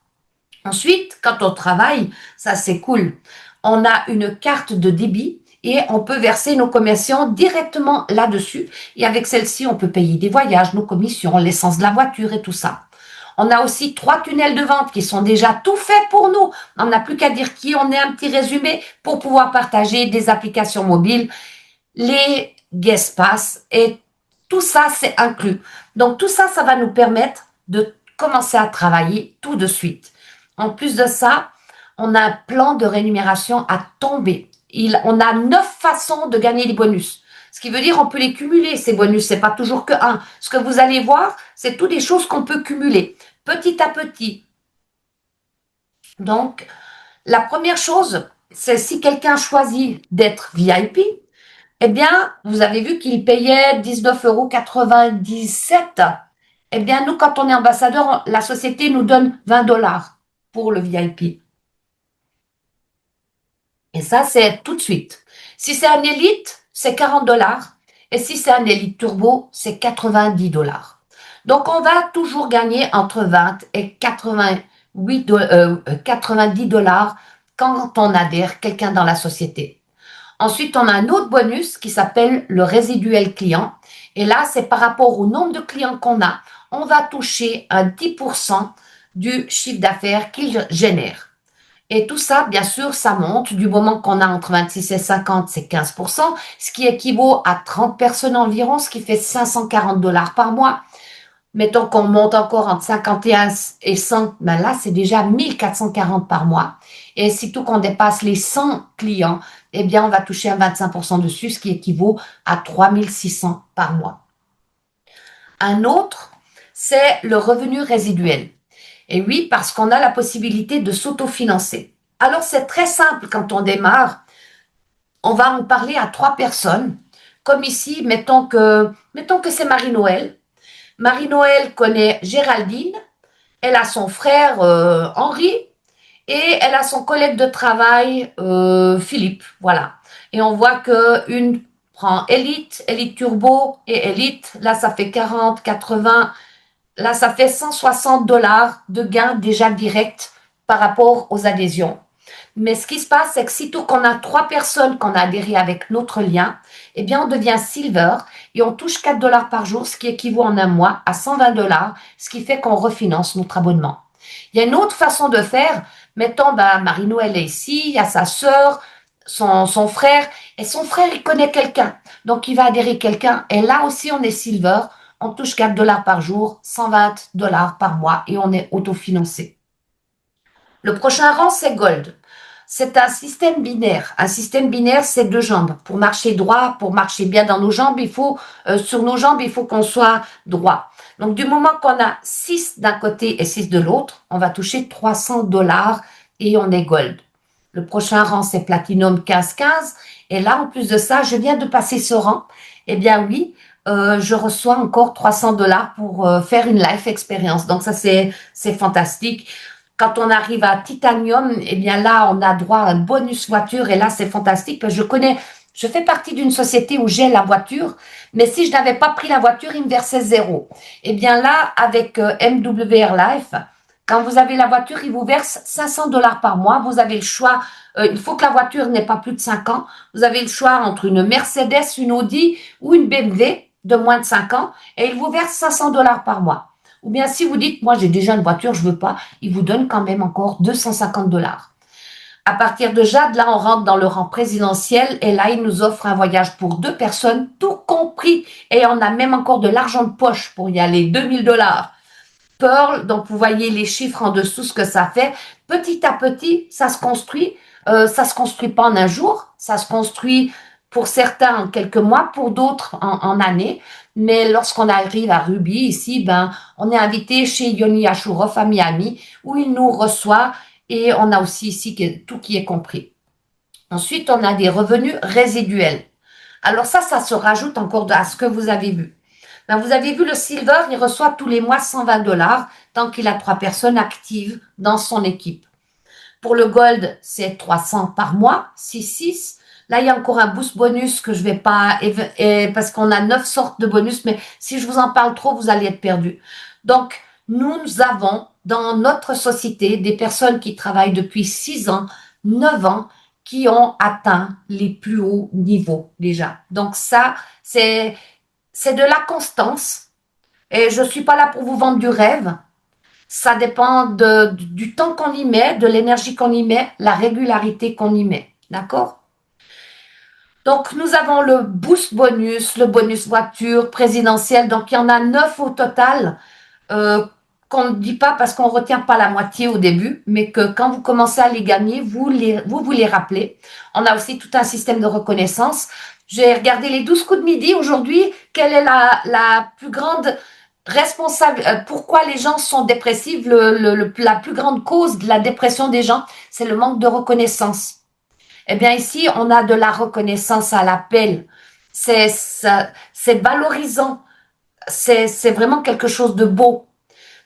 Ensuite, quand on travaille, ça c'est cool, on a une carte de débit et on peut verser nos commissions directement là-dessus. Et avec celle-ci, on peut payer des voyages, nos commissions, l'essence de la voiture et tout ça. On a aussi 3 tunnels de vente qui sont déjà tout faits pour nous. On n'a plus qu'à dire qui on est, un petit résumé pour pouvoir partager des applications mobiles, les guest pass et tout ça, c'est inclus. Donc tout ça, ça va nous permettre de commencer à travailler tout de suite. En plus de ça, on a un plan de rémunération à tomber. On a 9 façons de gagner des bonus. Ce qui veut dire on peut les cumuler, ces bonus. C'est pas toujours que un. Ce que vous allez voir, c'est toutes des choses qu'on peut cumuler petit à petit. Donc, la première chose, c'est si quelqu'un choisit d'être VIP, eh bien, vous avez vu qu'il payait 19,97 €. Eh bien, nous, quand on est ambassadeur, la société nous donne 20 $ pour le VIP. Et ça, c'est tout de suite. Si c'est un élite, c'est 40 $. Et si c'est un élite turbo, c'est 90 $. Donc, on va toujours gagner entre 20 et 90 $ quand on adhère quelqu'un dans la société. Ensuite, on a un autre bonus qui s'appelle le résiduel client. Et là, c'est par rapport au nombre de clients qu'on a. On va toucher un 10% du chiffre d'affaires qu'il génère. Et tout ça, bien sûr, ça monte. Du moment qu'on a entre 26 et 50, c'est 15%, ce qui équivaut à 30 personnes environ, ce qui fait 540 $ par mois. Mettons qu'on monte encore entre 51 et 100, ben là, c'est déjà 1440 par mois. Et sitôt qu'on dépasse les 100 clients, eh bien, on va toucher un 25% dessus, ce qui équivaut à 3600 par mois. Un autre, c'est le revenu résiduel. Et oui, parce qu'on a la possibilité de s'autofinancer. Alors, c'est très simple quand on démarre. On va en parler à 3 personnes. Comme ici, mettons que c'est Marie-Noël. Marie-Noël connaît Géraldine, elle a son frère Henri et elle a son collègue de travail Philippe, voilà. Et on voit que une prend Elite, Elite Turbo et Elite, là ça fait 40, 80, là ça fait 160 $ de gains déjà directs par rapport aux adhésions. Mais ce qui se passe, c'est que sitôt qu'on a 3 personnes qu'on a adhéré avec notre lien, eh bien, on devient silver et on touche 4 $ par jour, ce qui équivaut en un mois à 120 $, ce qui fait qu'on refinance notre abonnement. Il y a une autre façon de faire. Mettons, Marie-Noël est ici, il y a sa sœur, son frère, et son frère, il connaît quelqu'un. Donc, il va adhérer quelqu'un. Et là aussi, on est silver. On touche 4 $ par jour, 120 $ par mois et on est autofinancé. Le prochain rang, c'est gold. C'est un système binaire. Un système binaire, c'est 2 jambes. Pour marcher droit, pour marcher bien dans nos jambes, sur nos jambes, il faut qu'on soit droit. Donc, du moment qu'on a 6 d'un côté et 6 de l'autre, on va toucher 300 $ et on est gold. Le prochain rang, c'est platinum 15-15. Et là, en plus de ça, je viens de passer ce rang. Eh bien, oui, je reçois encore 300 $ pour faire une life experience. Donc, ça, c'est fantastique. Quand on arrive à Titanium, eh bien là, on a droit à un bonus voiture et là, c'est fantastique parce que je fais partie d'une société où j'ai la voiture, mais si je n'avais pas pris la voiture, il me versait 0. Eh bien là, avec MWR Life, quand vous avez la voiture, il vous verse 500 $ par mois. Vous avez le choix, il faut que la voiture n'ait pas plus de 5 ans. Vous avez le choix entre une Mercedes, une Audi ou une BMW de moins de 5 ans et il vous verse 500 $ par mois. Ou bien si vous dites, moi j'ai déjà une voiture, je veux pas, il vous donne quand même encore 250 $. À partir de Jade, là on rentre dans le rang présidentiel et là il nous offre un voyage pour 2 personnes, tout compris. Et on a même encore de l'argent de poche pour y aller, 2000 $. Pearl, donc vous voyez les chiffres en dessous, ce que ça fait. Petit à petit, ça se construit. Ça se construit pas en un jour, ça se construit pour certains en quelques mois, pour d'autres en années. Mais lorsqu'on arrive à Ruby, ici, on est invité chez Yoni Ashurov à Miami, où il nous reçoit et on a aussi ici tout qui est compris. Ensuite, on a des revenus résiduels. Alors ça se rajoute encore à ce que vous avez vu. Vous avez vu le silver, il reçoit tous les mois 120 $ tant qu'il a 3 personnes actives dans son équipe. Pour le gold, c'est 300 par mois, 6. Là, il y a encore un boost bonus que je vais pas, parce qu'on a 9 sortes de bonus, mais si je vous en parle trop, vous allez être perdu. Donc, nous avons dans notre société des personnes qui travaillent depuis 6 ans, 9 ans, qui ont atteint les plus hauts niveaux déjà. Donc ça, c'est de la constance. Et je suis pas là pour vous vendre du rêve. Ça dépend du temps qu'on y met, de l'énergie qu'on y met, la régularité qu'on y met. D'accord? Donc, nous avons le boost bonus, le bonus voiture présidentiel. Donc, il y en a 9 au total qu'on ne dit pas parce qu'on ne retient pas la moitié au début, mais que quand vous commencez à les gagner, vous les rappelez. On a aussi tout un système de reconnaissance. J'ai regardé les 12 coups de midi aujourd'hui. Quelle est la plus grande responsable, pourquoi les gens sont dépressifs? La plus grande cause de la dépression des gens, c'est le manque de reconnaissance. Eh bien, ici, on a de la reconnaissance à l'appel. C'est valorisant. C'est vraiment quelque chose de beau.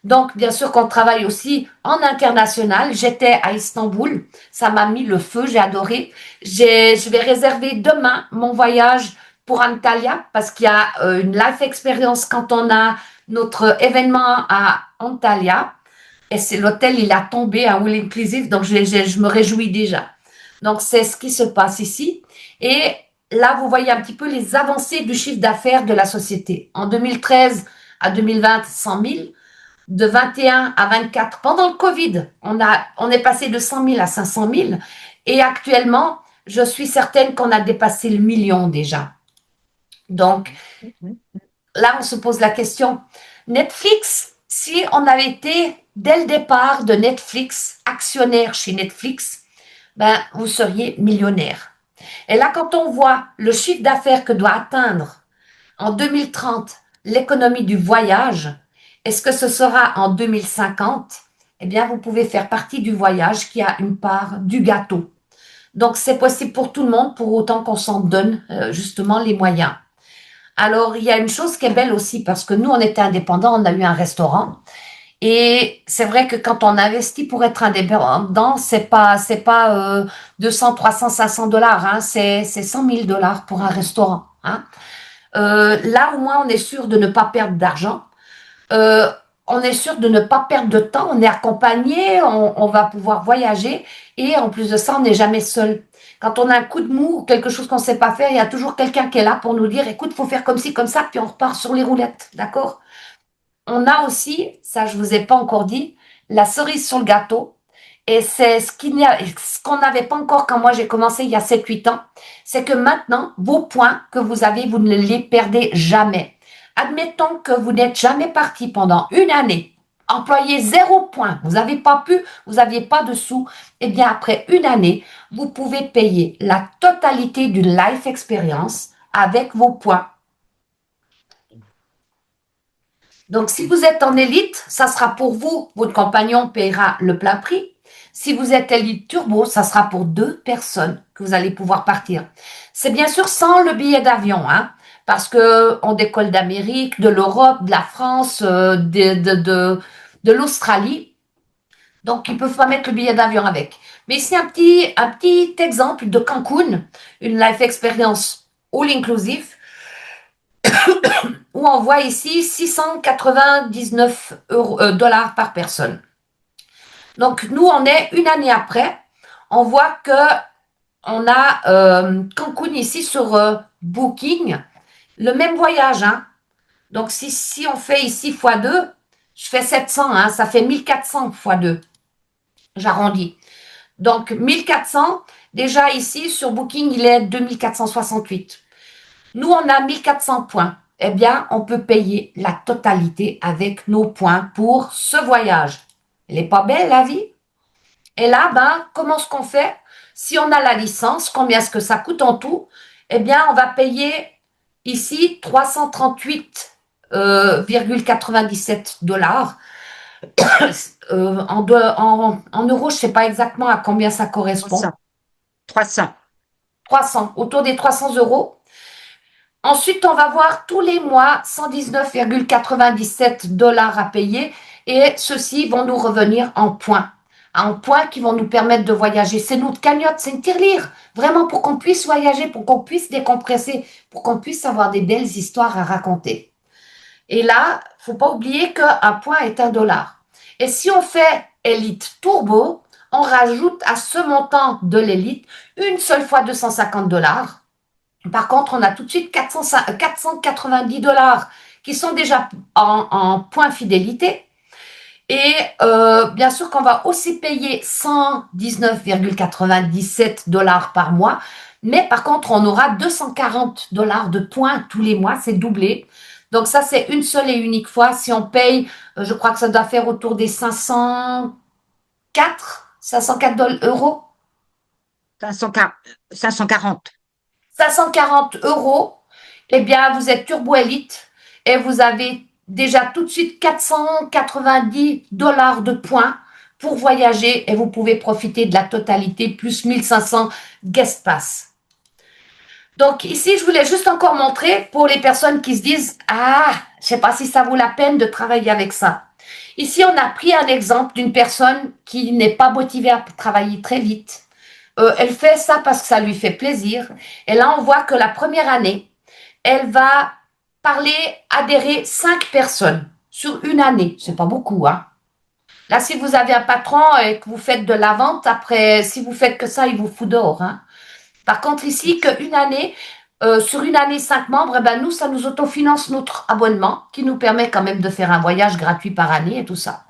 Donc, bien sûr qu'on travaille aussi en international. J'étais à Istanbul. Ça m'a mis le feu. J'ai adoré. Je vais réserver demain mon voyage pour Antalya parce qu'il y a une life experience quand on a notre événement à Antalya. Et c'est l'hôtel, il a tombé à All Inclusive. Donc, je me réjouis déjà. Donc, c'est ce qui se passe ici. Et là, vous voyez un petit peu les avancées du chiffre d'affaires de la société. En 2013 à 2020, 100 000. De 21 à 24, pendant le Covid, on est passé de 100 000 à 500 000. Et actuellement, je suis certaine qu'on a dépassé le million déjà. Donc, là, on se pose la question. Netflix, si on avait été, dès le départ de Netflix, actionnaire chez Netflix, ben, vous seriez millionnaire. Et là, quand on voit le chiffre d'affaires que doit atteindre en 2030 l'économie du voyage, est-ce que ce sera en 2050? Eh bien, vous pouvez faire partie du voyage qui a une part du gâteau. Donc, c'est possible pour tout le monde, pour autant qu'on s'en donne justement les moyens. Alors, il y a une chose qui est belle aussi, parce que nous, on était indépendants, on a eu un restaurant. Et c'est vrai que quand on investit pour être indépendant, c'est pas 200, 300, 500 dollars, hein, c'est 100 000 dollars pour un restaurant. Hein. Là, au moins, on est sûr de ne pas perdre d'argent. Euh, on est sûr de ne pas perdre de temps, on est accompagné, on va pouvoir voyager et en plus de ça, on n'est jamais seul. Quand on a un coup de mou ou quelque chose qu'on ne sait pas faire, il y a toujours quelqu'un qui est là pour nous dire, écoute, faut faire comme ci, comme ça, puis on repart sur les roulettes, d'accord? On a aussi, ça je vous ai pas encore dit, la cerise sur le gâteau. Et c'est ce qu'on n'avait pas encore quand moi j'ai commencé il y a 7-8 ans, c'est que maintenant, vos points que vous avez, vous ne les perdez jamais. Admettons que vous n'êtes jamais parti pendant une année, employé 0 point, vous n'avez pas pu, vous n'aviez pas de sous, eh bien après une année, vous pouvez payer la totalité d'une life experience avec vos points. Donc, si vous êtes en élite, ça sera pour vous, votre compagnon paiera le plein prix. Si vous êtes élite turbo, ça sera pour 2 personnes que vous allez pouvoir partir. C'est bien sûr sans le billet d'avion, hein, parce que on décolle d'Amérique, de l'Europe, de la France, de l'Australie. Donc, ils ne peuvent pas mettre le billet d'avion avec. Mais ici, un petit exemple de Cancun, une life experience all inclusive, où on voit ici 699 dollars par personne. Donc, nous, on est une année après. On voit que on a Cancun ici sur Booking. Le même voyage. Hein. Donc, si on fait ici x2, je fais 700. Hein, ça fait 1400 x2. J'arrondis. Donc, 1400. Déjà, ici, sur Booking, il est 2468. Nous, on a 1400 points. Eh bien, on peut payer la totalité avec nos points pour ce voyage. Elle n'est pas belle, la vie? Et là, comment est-ce qu'on fait? Si on a la licence, combien est-ce que ça coûte en tout? Eh bien, on va payer ici 338,97 dollars. En euros, je ne sais pas exactement à combien ça correspond. 300. 300, autour des 300 euros. Ensuite, on va voir tous les mois 119,97 dollars à payer et ceux-ci vont nous revenir en points. En points qui vont nous permettre de voyager. C'est notre cagnotte, c'est une tirelire. Vraiment pour qu'on puisse voyager, pour qu'on puisse décompresser, pour qu'on puisse avoir des belles histoires à raconter. Et là, faut pas oublier qu'un point est $1. Et si on fait Elite Turbo, on rajoute à ce montant de l'élite une seule fois 250 dollars. Par contre, on a tout de suite 490 dollars qui sont déjà en points fidélité. Et bien sûr qu'on va aussi payer 119,97 dollars par mois. Mais par contre, on aura 240 $ de points tous les mois, c'est doublé. Donc ça, c'est une seule et unique fois. Si on paye, je crois que ça doit faire autour des 504 euros. 540. 540. 540 euros, eh bien, vous êtes Turbo Elite et vous avez déjà tout de suite 490 $ de points pour voyager et vous pouvez profiter de la totalité plus 1500 guest pass. Donc ici, je voulais juste encore montrer pour les personnes qui se disent « Ah, je sais pas si ça vaut la peine de travailler avec ça ». Ici, on a pris un exemple d'une personne qui n'est pas motivée à travailler très vite. Elle fait ça parce que ça lui fait plaisir. Et là, on voit que la première année, elle va adhérer 5 personnes sur une année. C'est pas beaucoup, hein. Là, si vous avez un patron et que vous faites de la vente, après, si vous faites que ça, il vous fout dehors, hein. Par contre, ici, sur une année, 5 membres, eh ben, nous, ça nous autofinance notre abonnement qui nous permet quand même de faire un voyage gratuit par année et tout ça.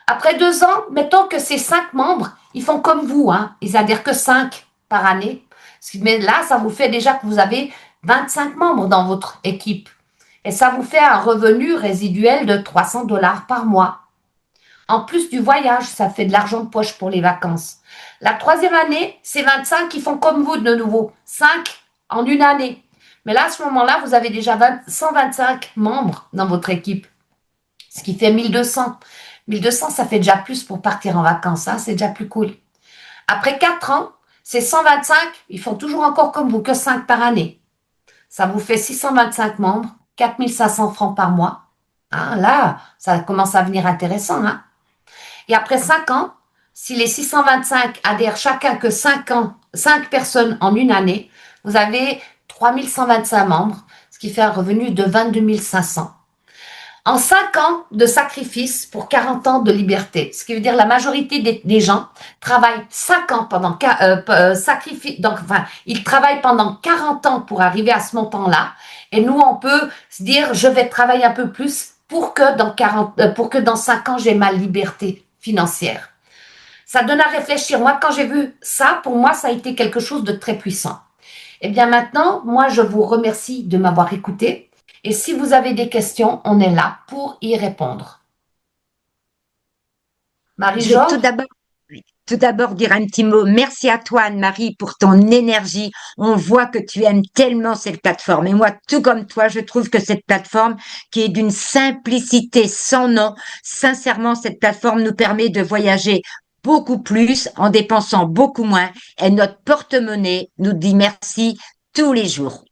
Après 2 ans, mettons que ces 5 membres, ils font comme vous, hein, ils adhèrent que 5 par année. Mais là, ça vous fait déjà que vous avez 25 membres dans votre équipe. Et ça vous fait un revenu résiduel de 300 $ par mois. En plus du voyage, ça fait de l'argent de poche pour les vacances. La troisième année, c'est 25 qui font comme vous de nouveau. 5 en une année. Mais là, à ce moment-là, vous avez déjà 125 membres dans votre équipe. Ce qui fait 1200. 1200, ça fait déjà plus pour partir en vacances. Hein, c'est déjà plus cool. Après 4 ans, c'est 125. Ils font toujours encore comme vous, que 5 par année. Ça vous fait 625 membres, 4500 francs par mois. Hein, là, ça commence à venir intéressant. Hein. Et après 5 ans, si les 625 adhèrent chacun que 5 personnes en une année, vous avez 3125 membres, ce qui fait un revenu de 22 500. En 5 ans de sacrifice pour 40 ans de liberté, ce qui veut dire la majorité des gens travaillent 5 ans pendant sacrifice, donc enfin ils travaillent pendant 40 ans pour arriver à ce montant-là, et nous on peut se dire je vais travailler un peu plus pour que dans 5 ans j'ai ma liberté financière. Ça donne à réfléchir. Moi quand j'ai vu ça, pour moi ça a été quelque chose de très puissant. Et bien maintenant, moi je vous remercie de m'avoir écouté. Et si vous avez des questions, on est là pour y répondre. Je vais Marie-Georges? tout d'abord dire un petit mot. Merci à toi, Anne-Marie, pour ton énergie. On voit que tu aimes tellement cette plateforme. Et moi, tout comme toi, je trouve que cette plateforme, qui est d'une simplicité sans nom, sincèrement, cette plateforme nous permet de voyager beaucoup plus en dépensant beaucoup moins. Et notre porte-monnaie nous dit merci tous les jours.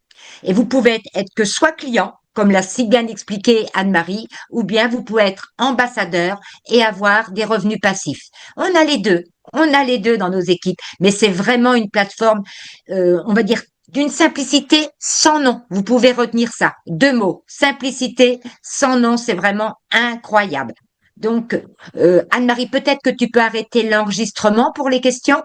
Et vous pouvez être que soit client, comme l'a si bien expliqué Anne-Marie, ou bien vous pouvez être ambassadeur et avoir des revenus passifs. On a les deux. On a les deux dans nos équipes, mais c'est vraiment une plateforme, on va dire, d'une simplicité sans nom. Vous pouvez retenir ça. 2 mots. Simplicité sans nom, c'est vraiment incroyable. Donc, Anne-Marie, peut-être que tu peux arrêter l'enregistrement pour les questions.